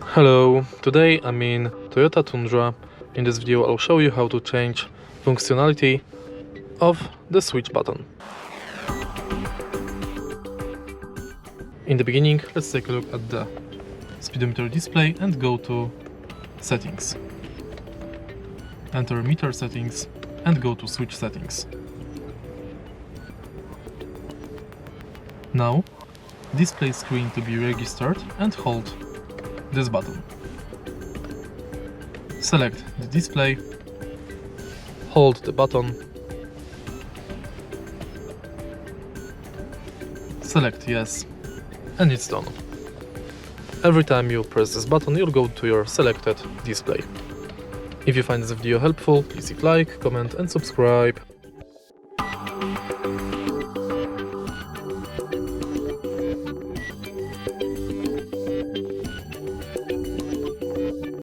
Hello, today I'm in Toyota Tundra. In this video I'll show you how to change functionality of the switch button. In the beginning, let's take a look at the speedometer display and go to settings. Enter meter settings and go to switch settings. Now, display screen to be registered and hold this button. Select the display, hold the button, select yes, and it's done. Every time you press this button, you'll go to your selected display. If you find this video helpful, please leave like, comment and subscribe.